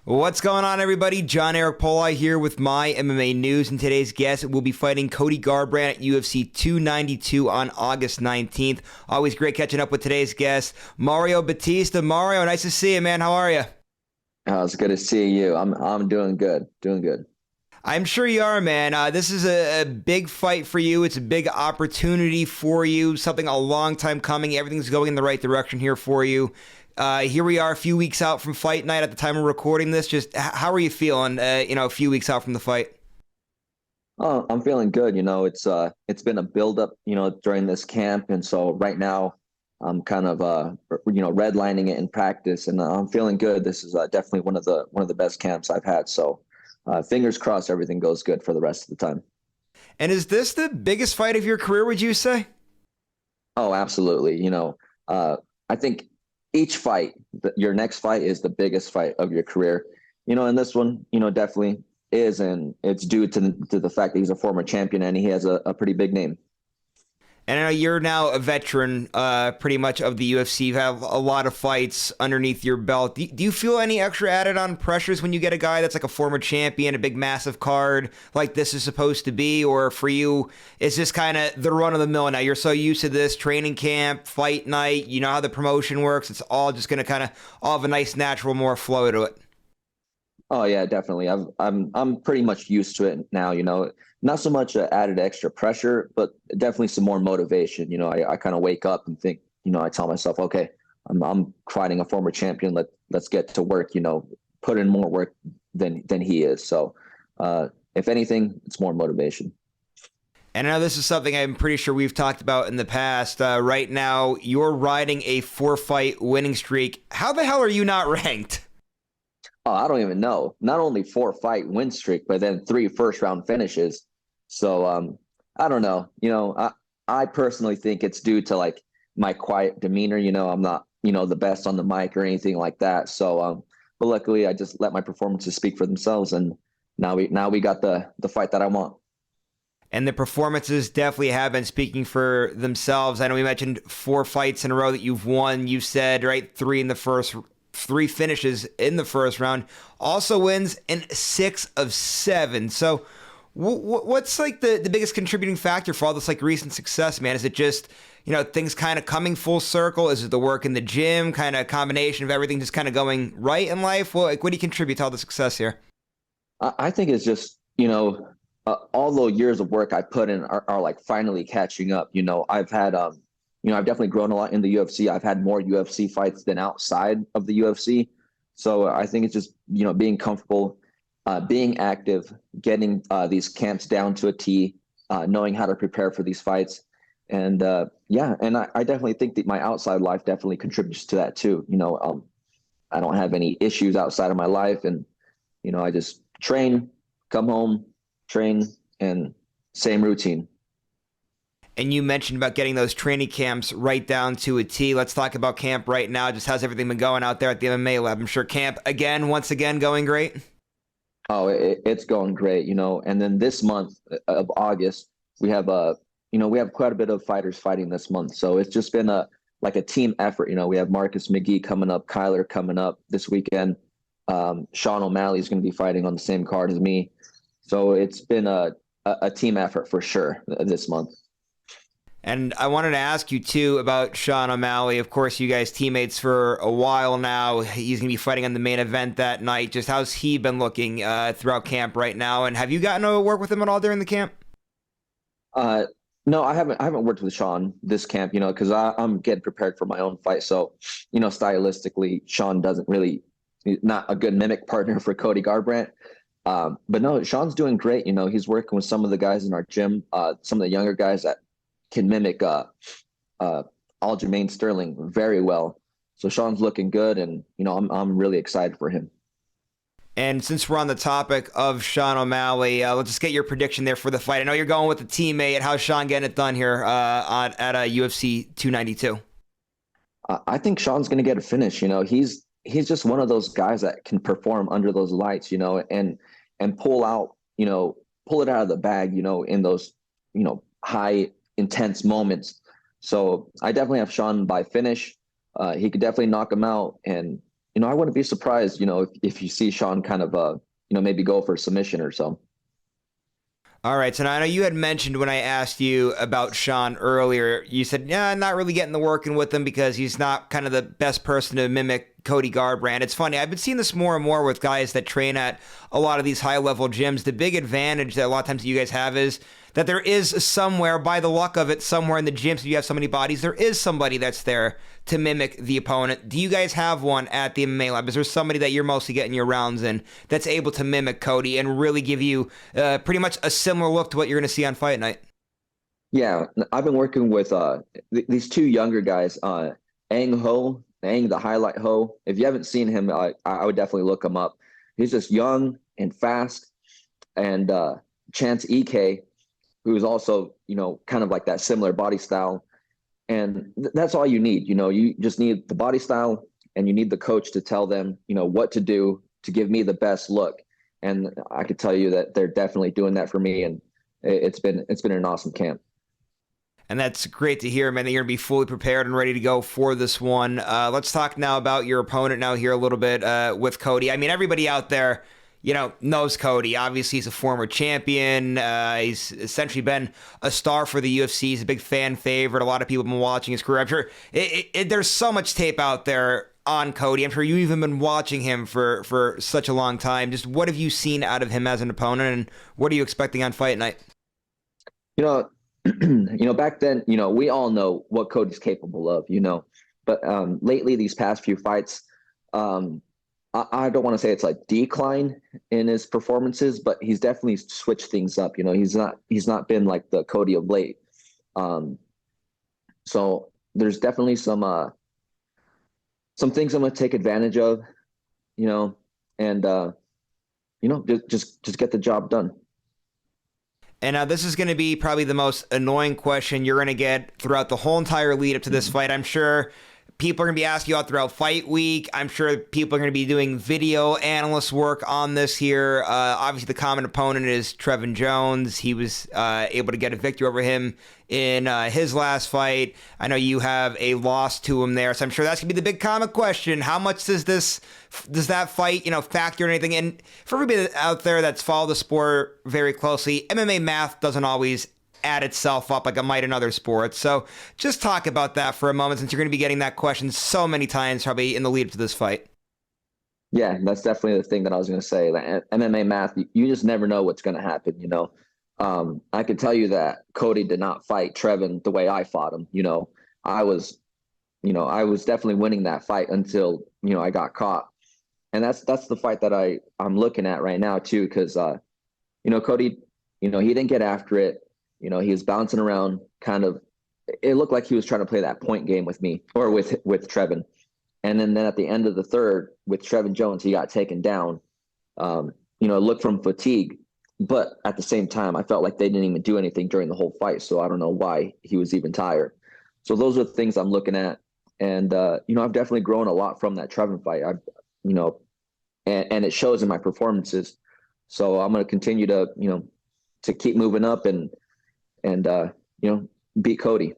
What's going on, everybody? John Eric Poli here with My MMA News, and today's guest will be fighting Cody Garbrandt at UFC 292 on August 19th. Always great catching up with today's guest, Mario Bautista. Mario, nice to see you, man. How are you? Oh, it's good to see you. I'm doing good, doing good. I'm sure you are, man. This is a big fight for you. It's a big opportunity for you, something a long time coming. Everything's going in the right direction here for you. Here we are a few weeks out from fight night at the time of recording this. Just how are you feeling, a few weeks out from the fight? Oh, I'm feeling good. It's been a buildup, during this camp, and so right now I'm kind of redlining it in practice, and I'm feeling good. This is definitely one of the best camps I've had. So fingers crossed, everything goes good for the rest of the time. And is this the biggest fight of your career, would you say? Oh, absolutely. I think each fight, your next fight is the biggest fight of your career. And this one, definitely is, and it's due to the fact that he's a former champion and he has a pretty big name. And I know you're now a veteran, pretty much, of the UFC. You have a lot of fights underneath your belt. Do you feel any extra added on pressures when you get a guy that's like a former champion, a big, massive card like this is supposed to be? Or for you, is this kind of the run of the mill now? You're so used to this training camp, fight night, you know how the promotion works. It's all just going to kind of all have a nice, natural, more flow to it. Oh yeah, definitely. I'm pretty much used to it now. Not so much added extra pressure, but definitely some more motivation. I kind of wake up and think. I tell myself, okay, I'm fighting a former champion. Let's get to work. Put in more work than he is. So, if anything, it's more motivation. And I know this is something I'm pretty sure we've talked about in the past. Right now, you're riding a 4-fight winning streak. How the hell are you not ranked? Oh, I don't even know. Not only 4-fight win streak, but then 3 first-round finishes. So I don't know. I personally think it's due to like my quiet demeanor. I'm not the best on the mic or anything like that. So but luckily I just let my performances speak for themselves, and now we got the fight that I want. And the performances definitely have been speaking for themselves. I know we mentioned 4 fights in a row that you've won. You said, right, 3 finishes in the first round, also wins in 6 of 7. So what's like the biggest contributing factor for all this like recent success, man? Is it just, things kind of coming full circle? Is it the work in the gym, kind of combination of everything just kind of going right in life? Well, like, what do you contribute to all the success here? I think it's just, all the years of work I put in are like finally catching up. I've had, I've definitely grown a lot in the UFC. I've had more UFC fights than outside of the UFC. So I think it's just, being comfortable, being active, getting these camps down to a T, knowing how to prepare for these fights. And I definitely think that my outside life definitely contributes to that too. I don't have any issues outside of my life, and, I just train, come home, train, and same routine. And you mentioned about getting those training camps right down to a T. Let's talk about camp right now. Just how's everything been going out there at the MMA lab? I'm sure camp once again, going great. Oh, it's going great, And then this month of August, we have we have quite a bit of fighters fighting this month. So it's just been a team effort. We have Marcus McGee coming up, Kyler coming up this weekend. Sean O'Malley is going to be fighting on the same card as me. So it's been a team effort for sure this month. And I wanted to ask you, too, about Sean O'Malley. Of course, you guys teammates for a while now. He's going to be fighting on the main event that night. Just how's he been looking throughout camp right now? And have you gotten to work with him at all during the camp? No, I haven't worked with Sean this camp, because I'm getting prepared for my own fight. So, stylistically, Sean doesn't really, not a good mimic partner for Cody Garbrandt. But no, Sean's doing great. He's working with some of the guys in our gym, some of the younger guys that can mimic Aljamain Sterling very well. So Sean's looking good, and I'm really excited for him. And since we're on the topic of Sean O'Malley, let's just get your prediction there for the fight. I know you're going with the teammate. How's Sean getting it done here at UFC 292? I think Sean's going to get a finish. He's just one of those guys that can perform under those lights. And pull it out of the bag. In those high intense moments. So I definitely have Sean by finish. He could definitely knock him out, and I wouldn't be surprised, if you see Sean kind of, maybe go for a submission or so. All right, so now I know you had mentioned when I asked you about Sean earlier, you said, yeah, not really getting the work in with him because he's not kind of the best person to mimic Cody Garbrandt. It's funny, I've been seeing this more and more with guys that train at a lot of these high-level gyms. The big advantage that a lot of times you guys have is that there is somewhere, by the luck of it, somewhere in the gyms, if you have so many bodies, there is somebody that's there to mimic the opponent. Do you guys have one at the MMA Lab? Is there somebody that you're mostly getting your rounds in that's able to mimic Cody and really give you pretty much a similar look to what you're going to see on fight night? Yeah, I've been working with these two younger guys, Ang Ho, Ang the Highlight Ho. If you haven't seen him, I would definitely look him up. He's just young and fast, and Chance EK, who's also kind of like that similar body style, and that's all you need. You just need the body style, and you need the coach to tell them what to do to give me the best look. And I could tell you that they're definitely doing that for me, and it's been an awesome camp. And that's great to hear, man, that you're going to be fully prepared and ready to go for this one. Let's talk now about your opponent now here a little bit with Cody. I mean, everybody out there, knows Cody. Obviously, he's a former champion. He's essentially been a star for the UFC. He's a big fan favorite. A lot of people have been watching his career. I'm sure there's so much tape out there on Cody. I'm sure you've even been watching him for such a long time. Just what have you seen out of him as an opponent, and what are you expecting on fight night? Back then, we all know what Cody's capable of, but lately, these past few fights, I don't want to say it's like decline in his performances, but he's definitely switched things up. He's not been like the Cody of late. So there's definitely some things I'm going to take advantage of, and just get the job done. And this is going to be probably the most annoying question you're going to get throughout the whole entire lead up to this fight. I'm sure people are going to be asking you out throughout fight week. I'm sure people are going to be doing video analyst work on this here. Obviously, the common opponent is Trevin Jones. He was able to get a victory over him in his last fight. I know you have a loss to him there, so I'm sure that's going to be the big common question. How much does that fight, factor in anything? And for everybody out there that's followed the sport very closely, MMA math doesn't always add itself up like it might in other sports. So just talk about that for a moment, since you're going to be getting that question so many times probably in the lead up to this fight. Yeah, that's definitely the thing that I was going to say. That MMA math, you just never know what's going to happen, I can tell you that Cody did not fight Trevin the way I fought him. I was definitely winning that fight until, I got caught. And that's the fight that I'm looking at right now too, because, Cody, he didn't get after it. He was bouncing around kind of, it looked like he was trying to play that point game with me or with Trevin. And then at the end of the third with Trevin Jones, he got taken down, it looked from fatigue. But at the same time, I felt like they didn't even do anything during the whole fight. So I don't know why he was even tired. So those are the things I'm looking at. And, I've definitely grown a lot from that Trevin fight. And it shows in my performances. So I'm going to continue to keep moving up and beat Cody.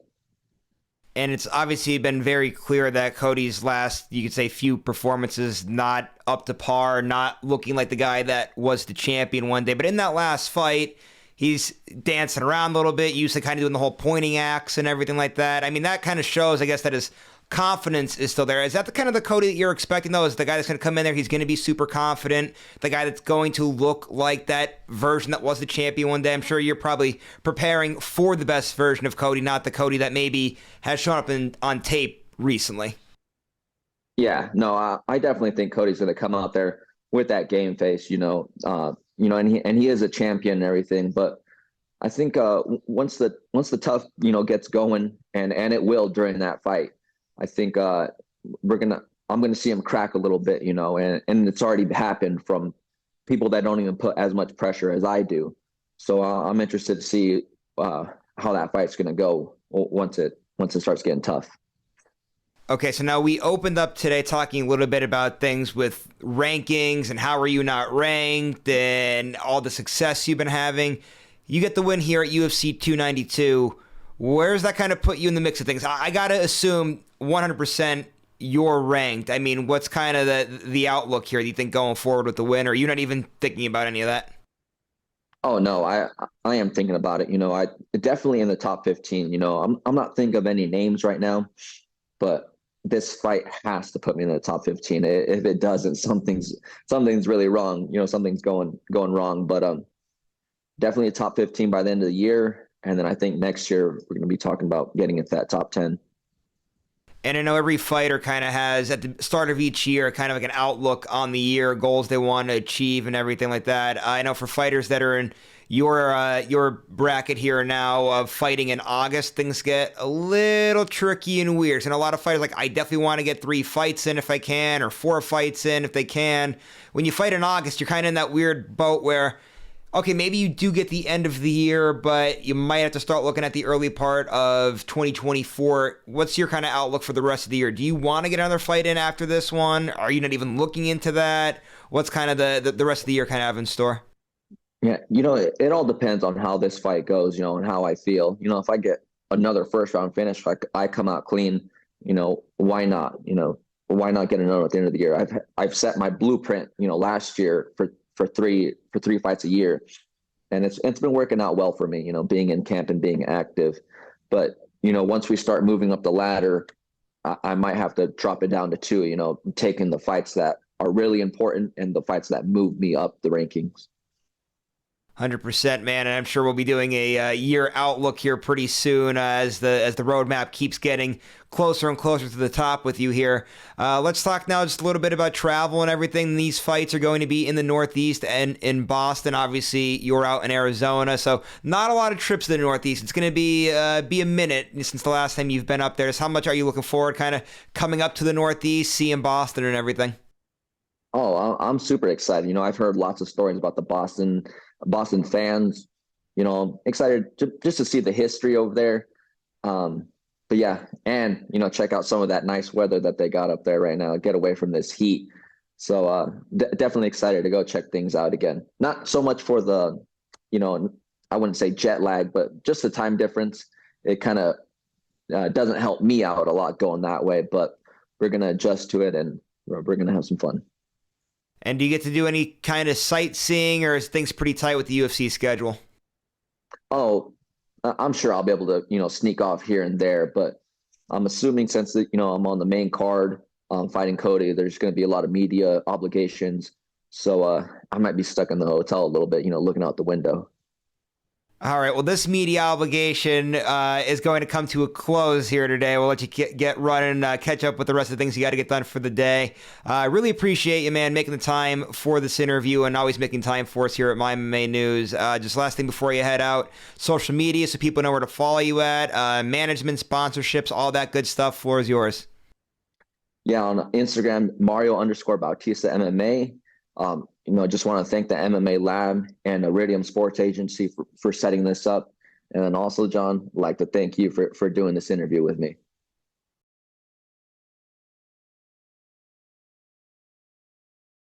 And it's obviously been very clear that Cody's last, you could say, few performances not up to par, not looking like the guy that was the champion one day. But in that last fight, he's dancing around a little bit, used to kind of doing the whole pointing axe and everything like that. I mean, that kind of shows, I guess, that his confidence is still there. Is that the kind of the Cody that you're expecting, though? Is the guy that's going to come in there, he's going to be super confident, the guy that's going to look like that version that was the champion one day? I'm sure you're probably preparing for the best version of Cody, not the Cody that maybe has shown up on tape recently. Yeah, no, I definitely think Cody's going to come out there with that game face, and he is a champion and everything. But I think once the tough, gets going, and it will during that fight, I think I'm gonna see him crack a little bit, and it's already happened from people that don't even put as much pressure as I do. So I'm interested to see how that fight's gonna go once it starts getting tough. Okay, so now we opened up today talking a little bit about things with rankings and how are you not ranked and all the success you've been having. You get the win here at UFC 292. Where does that kind of put you in the mix of things? I got to assume 100% you're ranked. I mean, what's kind of the outlook here? Do you think going forward with the win, or are you not even thinking about any of that? Oh no, I am thinking about it. I definitely in the top 15. I'm not thinking of any names right now, but this fight has to put me in the top 15. If it doesn't, something's really wrong. Something's going wrong. But definitely a top 15 by the end of the year, and then I think next year we're going to be talking about getting into that top 10. And I know every fighter kind of has at the start of each year kind of like an outlook on the year, goals they want to achieve, and everything like that. I know for fighters that are in your bracket here now of fighting in August, things get a little tricky and weird. And a lot of fighters like, I definitely want to get 3 fights in if I can, or 4 fights in if they can. When you fight in August, you're kind of in that weird boat where, okay, maybe you do get the end of the year, but you might have to start looking at the early part of 2024. What's your kind of outlook for the rest of the year? Do you want to get another fight in after this one? Are you not even looking into that? What's kind of the rest of the year kind of have in store? Yeah, it all depends on how this fight goes, and how I feel. If I get another first round finish, like I come out clean, why not? Why not get another at the end of the year? I've set my blueprint, last year for three fights a year, and it's been working out well for me, being in camp and being active. But once we start moving up the ladder, I might have to drop it down to 2, taking the fights that are really important and the fights that move me up the rankings. 100%, man, and I'm sure we'll be doing a year outlook here pretty soon as the roadmap keeps getting closer and closer to the top with you here. Let's talk now just a little bit about travel and everything. These fights are going to be in the Northeast and in Boston. Obviously, you're out in Arizona, so not a lot of trips to the Northeast. It's going to be a minute since the last time you've been up there. So how much are you looking forward, kind of coming up to the Northeast, seeing Boston and everything? Oh, I'm super excited. I've heard lots of stories about the Boston fans. Excited just to see the history over there. But yeah, and check out some of that nice weather that they got up there right now. Get away from this heat. So definitely excited to go check things out again. Not so much for the, I wouldn't say jet lag, but just the time difference. It kind of doesn't help me out a lot going that way. But we're gonna adjust to it, and we're gonna have some fun. And do you get to do any kind of sightseeing, or is things pretty tight with the UFC schedule? Oh, I'm sure I'll be able to, sneak off here and there, but I'm assuming since, I'm on the main card, fighting Cody, there's going to be a lot of media obligations. So I might be stuck in the hotel a little bit, looking out the window. All right. Well, this media obligation is going to come to a close here today. We'll let you get running, catch up with the rest of the things you got to get done for the day. I really appreciate you, man, making the time for this interview and always making time for us here at MyMMANews. Just last thing before you head out, social media so people know where to follow you at, management, sponsorships, all that good stuff. Floor is yours. Yeah, on Instagram, Mario_Bautista MMA. Just want to thank the MMA Lab and Iridium Sports Agency for setting this up. And then also, John, I'd like to thank you for doing this interview with me.